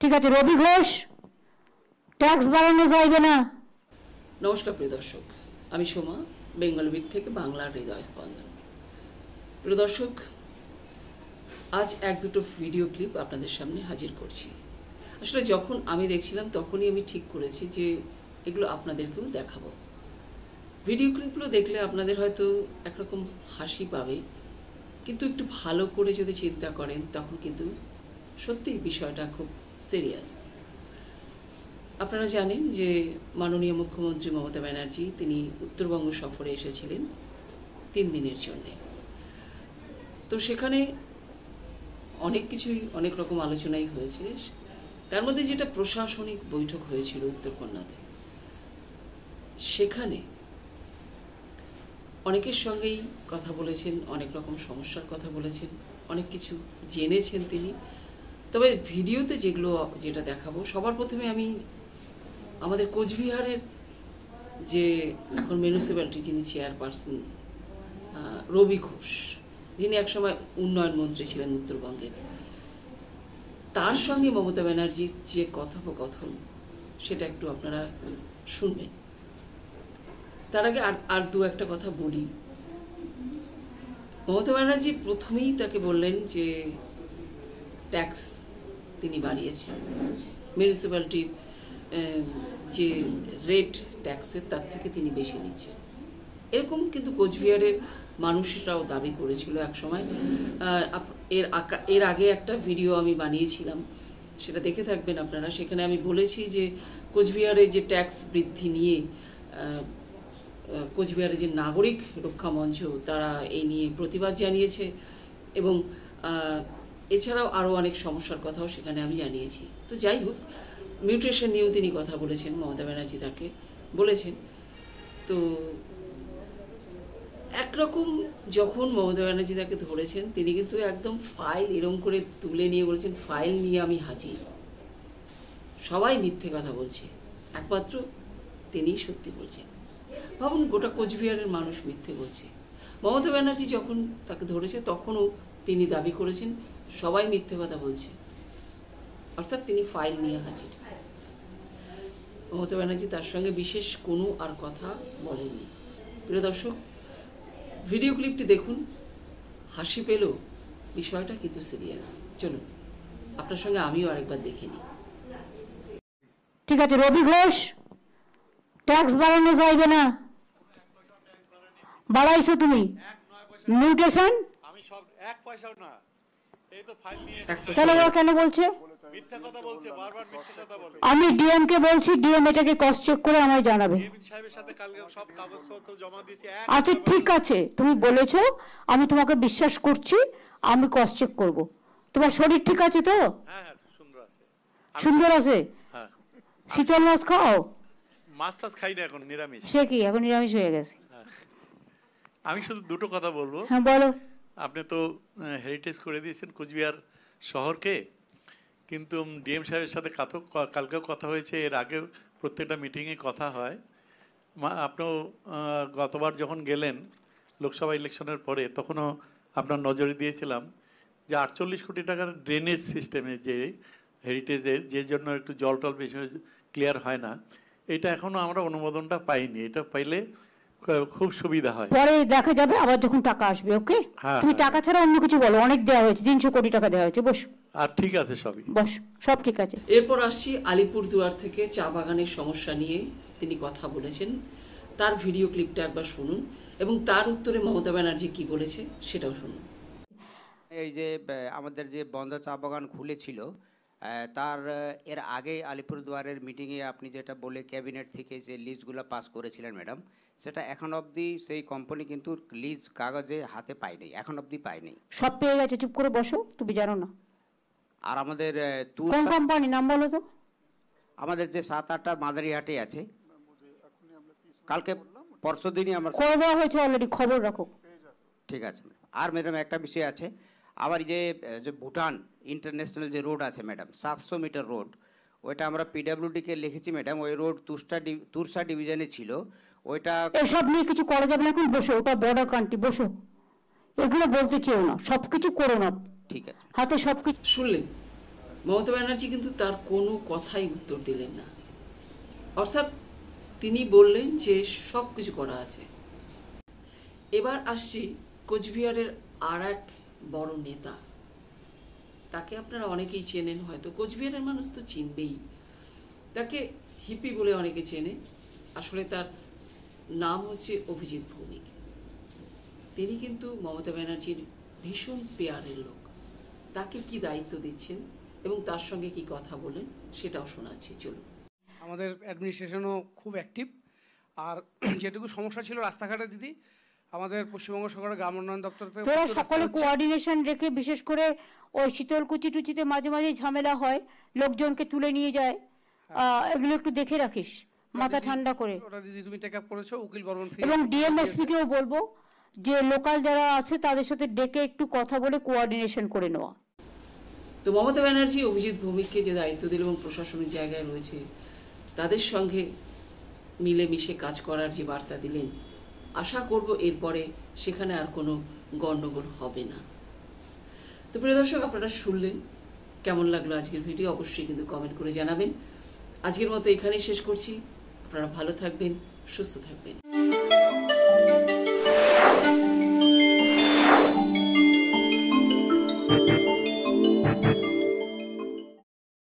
ঠিক আছে, রবি ঘোষ, ট্যাক্স বাড়ানো যাইবে না। নমস্কার প্রিয় দর্শক, আমি সোমা, বেঙ্গল বিট থেকে বাংলার হৃদয় স্পন্দন। প্রিয় দর্শক, আজ এক দুটো ভিডিও ক্লিপ আপনাদের সামনে হাজির করছি। আসলে যখন আমি দেখছিলাম তখনই আমি ঠিক করেছি যে এগুলো আপনাদেরকেও দেখাবো। ভিডিও ক্লিপগুলো দেখলে আপনাদের হয়তো একরকম হাসি পাবে, কিন্তু একটু ভালো করে যদি চিন্তা করেন তখন কিন্তু সত্যি বিষয়টা খুব সিরিয়াস। আপনারা জানেন যে মাননীয় মুখ্যমন্ত্রী মমতা ব্যানার্জি তিনি উত্তরবঙ্গ সফরে এসেছিলেন 3 দিনের জন্যে। তো সেখানে অনেক কিছুই, অনেক রকম আলোচনাই হয়েছে। তার মধ্যে যেটা প্রশাসনিক বৈঠক হয়েছিল উত্তরকন্যাতে, সেখানে অনেকের সঙ্গেই কথা বলেছেন, অনেক রকম সমস্যার কথা বলেছেন, অনেক কিছু জেনেছেন তিনি। তবে ভিডিওতে যেটা দেখাবো, সবার প্রথমে আমি আমাদের কোচবিহারের যে এখন মিউনিসিপ্যালিটি যিনি চেয়ারপারসন রবি ঘোষ, যিনি একসময় উন্নয়ন মন্ত্রী ছিলেন উত্তরবঙ্গের, তার সঙ্গে মমতা ব্যানার্জির যে কথোপকথন সেটা একটু আপনারা শুনবেন। তার আগে আর দু একটা কথা বলি। মমতা ব্যানার্জি প্রথমেই তাকে বললেন যে ট্যাক্স তিনি বাড়িয়েছেন, মিউনিসিপ্যালিটির যে রেট ট্যাক্সের তার থেকে তিনি বেশি নিচ্ছেন। এরকম কিন্তু কোচবিহারের মানুষরাও দাবি করেছিল এক সময়। এর আগে একটা ভিডিও আমি বানিয়েছিলাম, সেটা দেখে থাকবেন আপনারা। সেখানে আমি বলেছি যে কোচবিহারের যে ট্যাক্স বৃদ্ধি নিয়ে কোচবিহারের যে নাগরিক রক্ষা মঞ্চ তারা এই নিয়ে প্রতিবাদ জানিয়েছে, এবং এছাড়াও আরও অনেক সমস্যার কথাও সেখানে আমি জানিয়েছি। তো যাই হোক, মিউটেশন নিয়েও তিনি কথা বলেছেন, মমতা ব্যানার্জি তাকে বলেছেন। তো একরকম যখন মমতা ব্যানার্জি তাকে ধরেছেন, তিনি কিন্তু একদম ফাইল এরম করে তুলে নিয়ে বলেছেন, ফাইল নিয়ে আমি হাজির। সবাই মিথ্যে কথা বলছে, একমাত্র তিনিই সত্যি বলছেন। ভাবুন, গোটা কোচবিহারের মানুষ মিথ্যে বলছে। মমতা ব্যানার্জি যখন তাকে ধরেছে তখনও তিনি দাবি করেছেন সবাই মিথ্যে কথা বলছে, অর্থাৎ তিনি ফাইল নিয়ে হাজির। মমতা ব্যানার্জি তার সঙ্গে বিশেষ কোনো আর কথা বলেননি। প্রিয় দর্শক, ভিডিও ক্লিপটি দেখুন, হাসি পেলেও বিষয়টা কিন্তু সিরিয়াস। চলুন আপনার সঙ্গে আমিও আরেকবার দেখে নিই। ঠিক আছে, রবি ঘোষ, ট্যাক্স বাড়ানো যাইবে না। বাড়াইছো তুমি মিউটেশন, আমি সব 1 পয়সাও না। এই তো ফাইল নিয়ে তাহলে ওরা কেন বলছে মিথ্যা কথা বলছে, বারবার মিথ্যা কথা বলে। আমি ডিএম কে বলছি, ডিএম এটাকে ক্রস চেক করে আমায় জানাবে। ডিএম সাহেবের সাথে কালকে সব কাগজপত্র জমা দিয়েছি। আচ্ছা ঠিক আছে, তুমি বলেছো, আমি তোমাকে বিশ্বাস করছি, আমি ক্রস চেক করব। তোমার শরীর ঠিক আছে তো? হ্যাঁ হ্যাঁ, সুন্দর আছে। সুন্দর আছে? হ্যাঁ। শীতল মাছ খাও? মাছ টাছ খাই না, এখন নিরামিষ। সে কি, এখন নিরামিষ হয়ে গেছে? আমি শুধু দুটো কথা বলবো। হ্যাঁ বলো। আপনি তো হেরিটেজ করে দিয়েছেন কোচবিহার শহরকে, কিন্তু ডিএম সাহেবের সাথে কালকেও কথা হয়েছে, এর আগেও প্রত্যেকটা মিটিংয়ে কথা হয়। আপনিও গতবার যখন গেলেন লোকসভা ইলেকশনের পরে, তখনও আপনার নজরে দিয়েছিলাম যে 48 কোটি টাকার ড্রেনেজ সিস্টেমে যে হেরিটেজের, যে জন্য একটু জল টল বেশি ক্লিয়ার হয় না, এটা এখনও আমরা অনুমোদনটা পাইনি। এটা পাইলে খুব সুবিধা হয়। পরে দেখা যাবে আবার যখন টাকা আসবে। ওকে, তুমি টাকা ছাড়া অন্য কিছু বলো। অনেক দেওয়া হয়েছে, 300 কোটি টাকা দেওয়া হয়েছে। বস। আর ঠিক আছে, সবই বস, সব ঠিক আছে। এরপর আসছি আলিপুরদুয়ার থেকে চা বাগানের সমস্যা নিয়ে তিনি কথা বলেছেন। তার ভিডিও ক্লিপটা একবার শুনুন, এবং তার উত্তরে মমতা ব্যানার্জি কি বলেছে সেটাও শুনুন। এই যে আমাদের যে বন্ধ চা বাগান খুলেছিল, তার এর আগে আলিপুরদুয়ারের মিটিংয়ে আপনি যেটা বলে ক্যাবিনেট থেকে যে লিজগুলো পাস করেছিলেন ম্যাডাম, সেটা এখন অবধি সেই কোম্পানি কিন্তু লিজ কাগজে হাতে পায়নি, এখন অবধি পায়নি। সব পেয়ে গেছে, চুপ করে বসো, তুমি জানো না। আর আমাদের কোন কোম্পানি নাম বলো তো? আমাদের যে 7-8টা মাদারিহাটে আছে, কালকে পরশু দিনই আমার করে দেওয়া হয়েছে অলরেডি, খবর রাখো। ঠিক আছে। আর ম্যাডাম একটা বিষয় আছে, আবার যে ভুটান ইন্টারন্যাশনাল যে রোড আছে ম্যাডাম, 700 মিটার রোড, ওইটা আমরা পিডাব্লিউডিকে লিখেছি ম্যাডাম। ওই রোড তুরসা ডিভিশনে ছিল। ওইটা এসব নিয়ে কিছু করা যাবে না, এখন বসো। ওটা বর্ডার কান্ট্রি, বসো। এগুলো বলতে চেও না, সবকিছু করো না। ঠিক আছে, হাতে সবকিছু। শুনলেন মমতা ব্যানার্জি কিন্তু তার কোনো কথাই উত্তর দিলেন না। অর্থাৎ তিনি বললেন যে সব কিছু করা আছে। এবার আসছি কোচবিহারের আর এক বড় নেতা, তাকে আপনারা অনেকেই চেনেন, হয়তো কোচবিহারের মানুষ তো চিনবেই। তাকে হিপি বলে অনেকে চেনে, আসলে তার নাম হচ্ছে অভিজিৎ ভৌমিক। তিনি কিন্তু মমতা ব্যানার্জির ভীষণ পেয়ারের লোক। তাকে কি দায়িত্ব দিচ্ছেন এবং তার সঙ্গে কি কথা বলেন সেটাও শোনাচ্ছি, চলুন। আমাদের অ্যাডমিনিস্ট্রেশনও খুব অ্যাক্টিভ। আর যেটুকু সমস্যা ছিল রাস্তাঘাটে দিদি, আমাদের পশ্চিমবঙ্গ সরকারের গ্রাম উন্নয়ন দপ্তর থেকে তোরা প্রচুর রাস্তা সকলে হচ্ছে। কোঅর্ডিনেশন রেখে, বিশেষ করে ওই শীতলকুচি টুচিতে মাঝে মাঝে ঝামেলা হয়, লোকজনকে তুলে নিয়ে যায়, এগুলো একটু দেখে রাখিস, মাথা দিদি, ঠান্ডা করে। ওটা দিদি তুমি টেক আপ করেছো, উকিল বর্মন এবং ডিএমএসপি কেও বলবো যে লোকাল যারা আছে তাদের সাথে ডেকে একটু কথা বলে কোঅর্ডিনেশন করে নেওয়া। তো মমতা ব্যানার্জি অভিজিৎ ভৌমিককে যে দায়িত্ব দিল এবং প্রশাসনিক জায়গায় রয়েছে তাদের সঙ্গে মিলেমিশে কাজ করার যে বার্তা দিলেন, আশা করব এরপরে সেখানে আর কোনো গন্ডগোল হবে না। তো প্রিয় দর্শক, আপনারা শুনলেন, কেমন লাগলো আজকের ভিডিও অবশ্যই কিন্তু কমেন্ট করে জানাবেন। আজকের মতো এখানেই শেষ করছি। আপনারা ভালো থাকবেন, সুস্থ থাকবেন।